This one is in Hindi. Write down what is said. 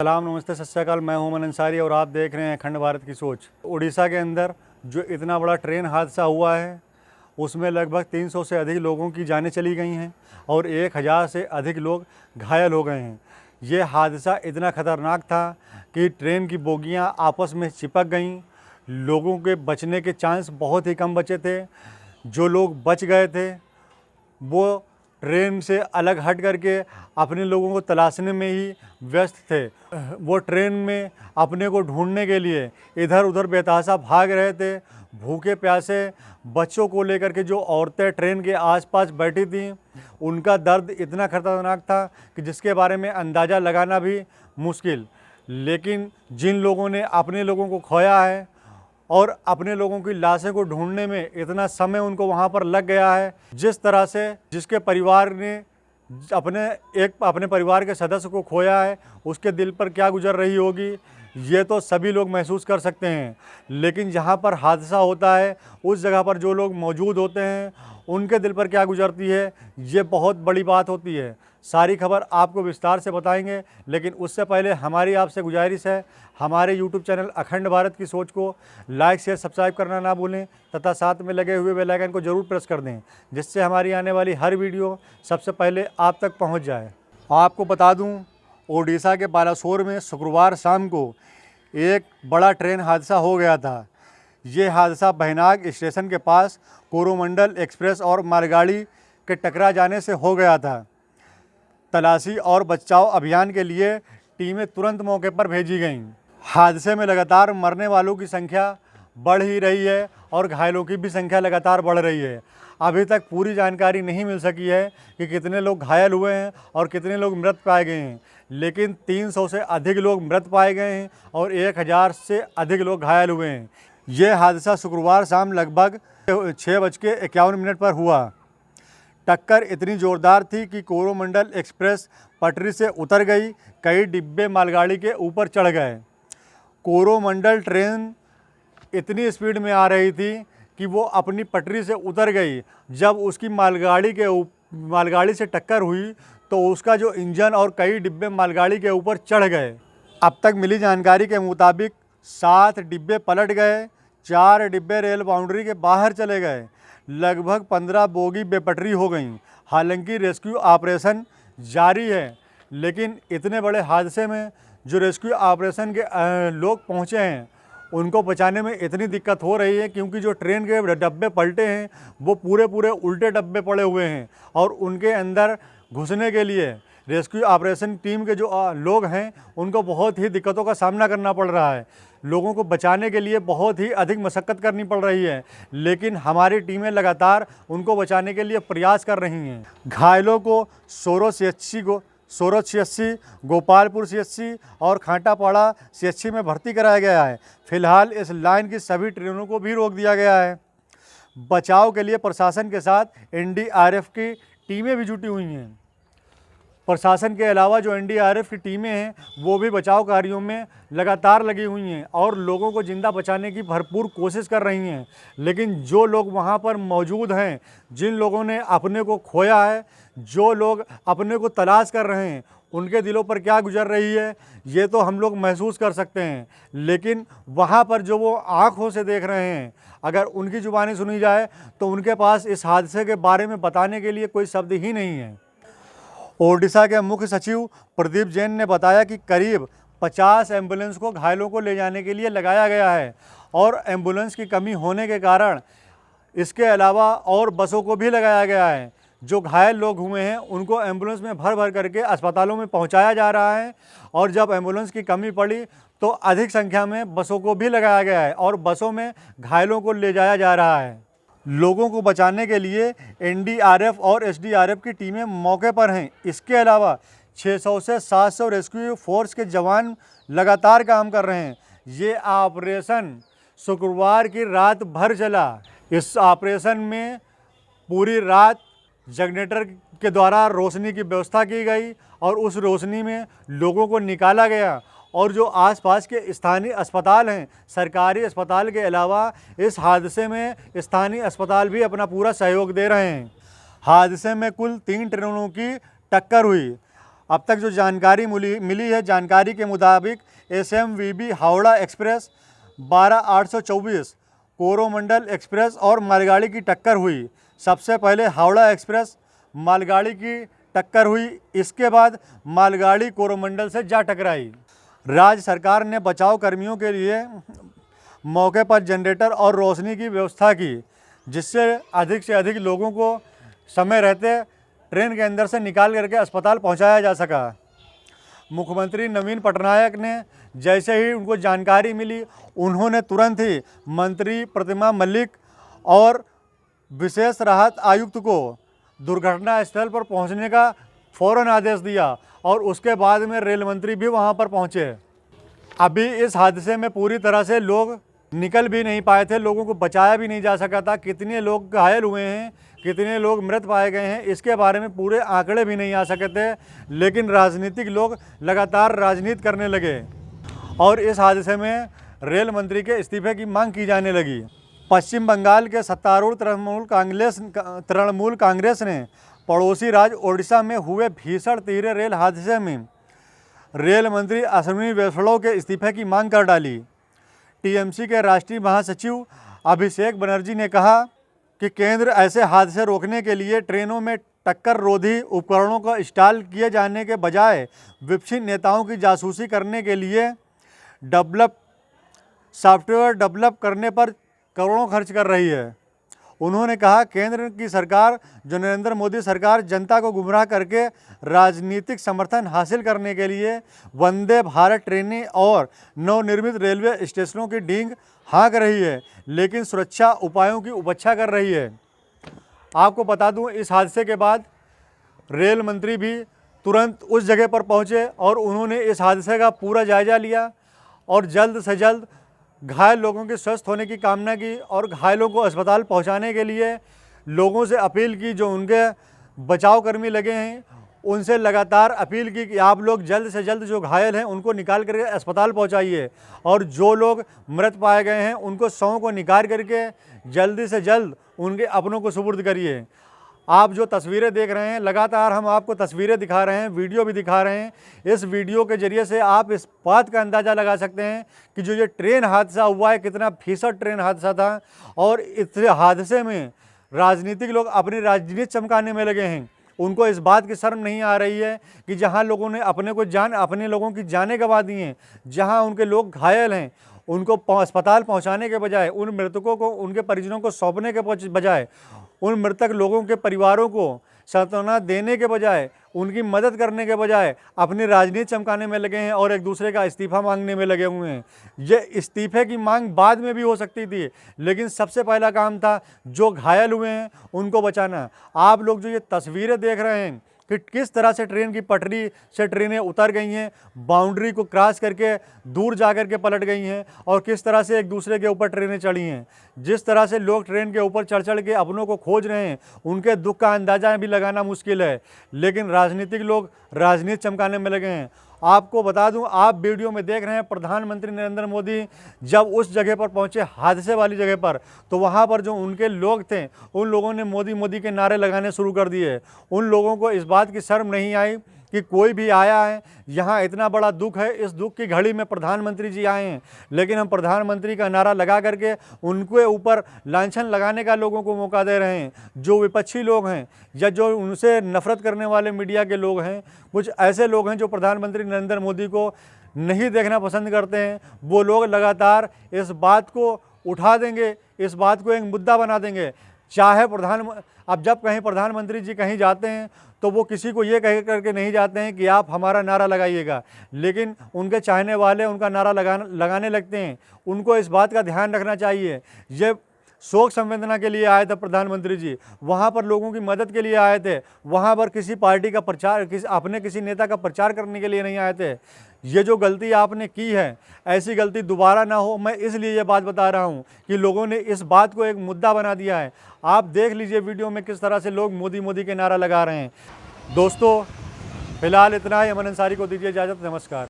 सलाम, नमस्ते, सत श्री अकाल। मैं हूं अमन अंसारी और आप देख रहे हैं अखंड भारत की सोच। उड़ीसा के अंदर जो इतना बड़ा ट्रेन हादसा हुआ है उसमें लगभग 300 से अधिक लोगों की जानें चली गई हैं और 1000 से अधिक लोग घायल हो गए हैं। ये हादसा इतना ख़तरनाक था कि ट्रेन की बोगियां आपस में चिपक गईं। लोगों के बचने के चांस बहुत ही कम बचे थे। जो लोग बच गए थे वो ट्रेन से अलग हट करके अपने लोगों को तलाशने में ही व्यस्त थे। वो ट्रेन में अपने को ढूंढने के लिए इधर उधर बेतहाशा भाग रहे थे। भूखे प्यासे बच्चों को लेकर के जो औरतें ट्रेन के आसपास बैठी थीं, उनका दर्द इतना खतरनाक था कि जिसके बारे में अंदाज़ा लगाना भी मुश्किल। लेकिन जिन लोगों ने अपने लोगों को खोया है और अपने लोगों की लाशें को ढूंढने में इतना समय उनको वहाँ पर लग गया है, जिस तरह से जिसके परिवार ने अपने परिवार के सदस्य को खोया है, उसके दिल पर क्या गुजर रही होगी ये तो सभी लोग महसूस कर सकते हैं। लेकिन जहाँ पर हादसा होता है उस जगह पर जो लोग मौजूद होते हैं उनके दिल पर क्या गुजरती है ये बहुत बड़ी बात होती है। सारी खबर आपको विस्तार से बताएंगे, लेकिन उससे पहले हमारी आपसे गुजारिश है, हमारे YouTube चैनल अखंड भारत की सोच को लाइक शेयर सब्सक्राइब करना ना भूलें तथा साथ में लगे हुए बेल आइकन को ज़रूर प्रेस कर दें, जिससे हमारी आने वाली हर वीडियो सबसे पहले आप तक पहुंच जाए। आपको बता दूं, ओडिशा के बालासोर में शुक्रवार शाम को एक बड़ा ट्रेन हादसा हो गया था। ये हादसा बहनाग स्टेशन के पास कोरोमंडल एक्सप्रेस और मालगाड़ी के टकरा जाने से हो गया था। तलाशी और बचाव अभियान के लिए टीमें तुरंत मौके पर भेजी गईं। हादसे में लगातार मरने वालों की संख्या बढ़ ही रही है और घायलों की भी संख्या लगातार बढ़ रही है। अभी तक पूरी जानकारी नहीं मिल सकी है कि कितने लोग घायल हुए हैं और कितने लोग मृत पाए गए हैं, लेकिन 300 से अधिक लोग मृत पाए गए हैं और 1000 से अधिक लोग घायल हुए हैं। ये हादसा शुक्रवार शाम लगभग 6:51 पर हुआ। टक्कर इतनी ज़ोरदार थी कि कोरोमंडल एक्सप्रेस पटरी से उतर गई। कई डिब्बे मालगाड़ी के ऊपर चढ़ गए। कोरोमंडल ट्रेन इतनी स्पीड में आ रही थी कि वो अपनी पटरी से उतर गई। जब उसकी मालगाड़ी से टक्कर हुई तो उसका जो इंजन और कई डिब्बे मालगाड़ी के ऊपर चढ़ गए। अब तक मिली जानकारी के मुताबिक 7 डिब्बे पलट गए, 4 डिब्बे रेल बाउंड्री के बाहर चले गए। लगभग 15 बोगी बेपटरी हो गईं। हालांकि रेस्क्यू ऑपरेशन जारी है, लेकिन इतने बड़े हादसे में जो रेस्क्यू ऑपरेशन के लोग पहुंचे हैं उनको बचाने में इतनी दिक्कत हो रही है, क्योंकि जो ट्रेन के डब्बे पलटे हैं वो पूरे उल्टे डब्बे पड़े हुए हैं और उनके अंदर घुसने के लिए रेस्क्यू ऑपरेशन टीम के जो लोग हैं उनको बहुत ही दिक्कतों का सामना करना पड़ रहा है। लोगों को बचाने के लिए बहुत ही अधिक मशक्क़त करनी पड़ रही है, लेकिन हमारी टीमें लगातार उनको बचाने के लिए प्रयास कर रही हैं। घायलों को सोरो CHC, गोपालपुर CHC और खांटापाड़ा CHC में भर्ती कराया गया है। फिलहाल इस लाइन की सभी ट्रेनों को भी रोक दिया गया है। बचाव के लिए प्रशासन के साथ NDRF की टीमें भी जुटी हुई हैं। प्रशासन के अलावा जो NDRF की टीमें हैं वो भी बचाव कार्यों में लगातार लगी हुई हैं और लोगों को ज़िंदा बचाने की भरपूर कोशिश कर रही हैं। लेकिन जो लोग वहाँ पर मौजूद हैं, जिन लोगों ने अपने को खोया है, जो लोग अपने को तलाश कर रहे हैं, उनके दिलों पर क्या गुजर रही है ये तो हम लोग महसूस कर सकते हैं। लेकिन वहाँ पर जो वो आँखों से देख रहे हैं, अगर उनकी ज़ुबानी सुनी जाए तो उनके पास इस हादसे के बारे में बताने के लिए कोई शब्द ही नहीं है। ओडिशा के मुख्य सचिव प्रदीप जैन ने बताया कि करीब 50 एम्बुलेंस को घायलों को ले जाने के लिए लगाया गया है और एम्बुलेंस की कमी होने के कारण इसके अलावा और बसों को भी लगाया गया है। जो घायल लोग हुए हैं उनको एम्बुलेंस में भर करके अस्पतालों में पहुंचाया जा रहा है और जब एम्बुलेंस की कमी पड़ी तो अधिक संख्या में बसों को भी लगाया गया है और बसों में घायलों को ले जाया जा रहा है। लोगों को बचाने के लिए NDRF और SDRF की टीमें मौके पर हैं। इसके अलावा 600 से 700 रेस्क्यू फोर्स के जवान लगातार काम कर रहे हैं। ये ऑपरेशन शुक्रवार की रात भर चला। इस ऑपरेशन में पूरी रात जनरेटर के द्वारा रोशनी की व्यवस्था की गई और उस रोशनी में लोगों को निकाला गया और जो आसपास के स्थानीय अस्पताल हैं, सरकारी अस्पताल के अलावा इस हादसे में स्थानीय अस्पताल भी अपना पूरा सहयोग दे रहे हैं। हादसे में कुल 3 ट्रेनों की टक्कर हुई। अब तक जो जानकारी मिली है, जानकारी के मुताबिक SMVB Howrah express 12/824 Coromandel express और मालगाड़ी की टक्कर हुई। सबसे पहले हावड़ा एक्सप्रेस मालगाड़ी की टक्कर हुई, इसके बाद मालगाड़ी कोरोमंडल से जा टकराई। राज्य सरकार ने बचाव कर्मियों के लिए मौके पर जनरेटर और रोशनी की व्यवस्था की, जिससे अधिक से अधिक लोगों को समय रहते ट्रेन के अंदर से निकाल करके अस्पताल पहुंचाया जा सका। मुख्यमंत्री नवीन पटनायक ने जैसे ही उनको जानकारी मिली, उन्होंने तुरंत ही मंत्री प्रतिमा मलिक और विशेष राहत आयुक्त को दुर्घटना स्थल पर पहुंचने का फ़ौरन आदेश दिया और उसके बाद में रेल मंत्री भी वहां पर पहुंचे। अभी इस हादसे में पूरी तरह से लोग निकल भी नहीं पाए थे, लोगों को बचाया भी नहीं जा सका था। कितने लोग घायल हुए हैं, कितने लोग मृत पाए गए हैं, इसके बारे में पूरे आंकड़े भी नहीं आ सके थे। लेकिन राजनीतिक लोग लगातार राजनीति करने लगे और इस हादसे में रेल मंत्री के इस्तीफे की मांग की जाने लगी। पश्चिम बंगाल के सत्तारूढ़ तृणमूल कांग्रेस ने पड़ोसी राज्य ओडिशा में हुए भीषण तीव्र रेल हादसे में रेल मंत्री अश्विनी वैष्णव के इस्तीफे की मांग कर डाली। TMC के राष्ट्रीय महासचिव अभिषेक बनर्जी ने कहा कि केंद्र ऐसे हादसे रोकने के लिए ट्रेनों में टक्कर रोधी उपकरणों का इंस्टॉल किए जाने के बजाय विपक्षी नेताओं की जासूसी करने के लिए सॉफ्टवेयर डेवलप करने पर करोड़ों खर्च कर रही है। उन्होंने कहा, केंद्र की सरकार जो नरेंद्र मोदी सरकार जनता को गुमराह करके राजनीतिक समर्थन हासिल करने के लिए वंदे भारत ट्रेनें और नवनिर्मित रेलवे स्टेशनों की डींग हाँक रही है, लेकिन सुरक्षा उपायों की उपेक्षा कर रही है। आपको बता दूं, इस हादसे के बाद रेल मंत्री भी तुरंत उस जगह पर पहुंचे और उन्होंने इस हादसे का पूरा जायजा लिया और जल्द से जल्द घायल लोगों के स्वस्थ होने की कामना की और घायलों को अस्पताल पहुंचाने के लिए लोगों से अपील की। जो उनके बचाव कर्मी लगे हैं उनसे लगातार अपील की कि आप लोग जल्द से जल्द जो घायल हैं उनको निकाल करके अस्पताल पहुंचाइए और जो लोग मृत पाए गए हैं उनको शवों को निकाल करके जल्दी से जल्द उनके अपनों को सुपुर्द करिए। आप जो तस्वीरें देख रहे हैं, लगातार हम आपको तस्वीरें दिखा रहे हैं, वीडियो भी दिखा रहे हैं। इस वीडियो के ज़रिए से आप इस बात का अंदाज़ा लगा सकते हैं कि जो ये ट्रेन हादसा हुआ है कितना भीषण ट्रेन हादसा था और इस हादसे में राजनीतिक लोग अपनी राजनीति चमकाने में लगे हैं। उनको इस बात की शर्म नहीं आ रही है कि जहाँ लोगों ने अपने लोगों की जानें गंवा दी हैं, जहाँ उनके लोग घायल हैं, उनको अस्पताल पहुँचाने के बजाय, उन मृतकों को उनके परिजनों को सौंपने के बजाय, उन मृतक लोगों के परिवारों को सांत्वना देने के बजाय, उनकी मदद करने के बजाय अपनी राजनीति चमकाने में लगे हैं और एक दूसरे का इस्तीफा मांगने में लगे हुए हैं। ये इस्तीफे की मांग बाद में भी हो सकती थी, लेकिन सबसे पहला काम था जो घायल हुए हैं उनको बचाना। आप लोग जो ये तस्वीरें देख रहे हैं कि किस तरह से ट्रेन की पटरी से ट्रेनें उतर गई हैं, बाउंड्री को क्रॉस करके दूर जा कर के पलट गई हैं और किस तरह से एक दूसरे के ऊपर ट्रेनें चढ़ी हैं। जिस तरह से लोग ट्रेन के ऊपर चढ़ के अपनों को खोज रहे हैं, उनके दुख का अंदाज़ा भी लगाना मुश्किल है, लेकिन राजनीतिक लोग राजनीति चमकाने में लगे हैं। आपको बता दूं, आप वीडियो में देख रहे हैं प्रधानमंत्री नरेंद्र मोदी जब उस जगह पर पहुंचे, हादसे वाली जगह पर, तो वहां पर जो उनके लोग थे उन लोगों ने मोदी मोदी के नारे लगाने शुरू कर दिए। उन लोगों को इस बात की शर्म नहीं आई कि कोई भी आया है, यहाँ इतना बड़ा दुख है, इस दुख की घड़ी में प्रधानमंत्री जी आए हैं, लेकिन हम प्रधानमंत्री का नारा लगा करके उनके ऊपर लांछन लगाने का लोगों को मौका दे रहे हैं। जो विपक्षी लोग हैं या जो उनसे नफरत करने वाले मीडिया के लोग हैं, कुछ ऐसे लोग हैं जो प्रधानमंत्री नरेंद्र मोदी को नहीं देखना पसंद करते हैं, वो लोग लगातार इस बात को उठा देंगे, इस बात को एक मुद्दा बना देंगे। चाहे अब जब कहीं प्रधानमंत्री जी कहीं जाते हैं तो वो किसी को ये कह करके नहीं जाते हैं कि आप हमारा नारा लगाइएगा, लेकिन उनके चाहने वाले उनका नारा लगाने लगते हैं। उनको इस बात का ध्यान रखना चाहिए। ये शोक संवेदना के लिए आए थे प्रधानमंत्री जी, वहाँ पर लोगों की मदद के लिए आए थे, वहाँ पर किसी पार्टी का प्रचार, अपने किसी नेता का प्रचार करने के लिए नहीं आए थे। ये जो गलती आपने की है, ऐसी गलती दोबारा ना हो, मैं इसलिए ये बात बता रहा हूँ कि लोगों ने इस बात को एक मुद्दा बना दिया है। आप देख लीजिए वीडियो में किस तरह से लोग मोदी मोदी के नारा लगा रहे हैं। दोस्तों, फिलहाल इतना ही। अमन अंसारी को दीजिए इजाज़त। नमस्कार।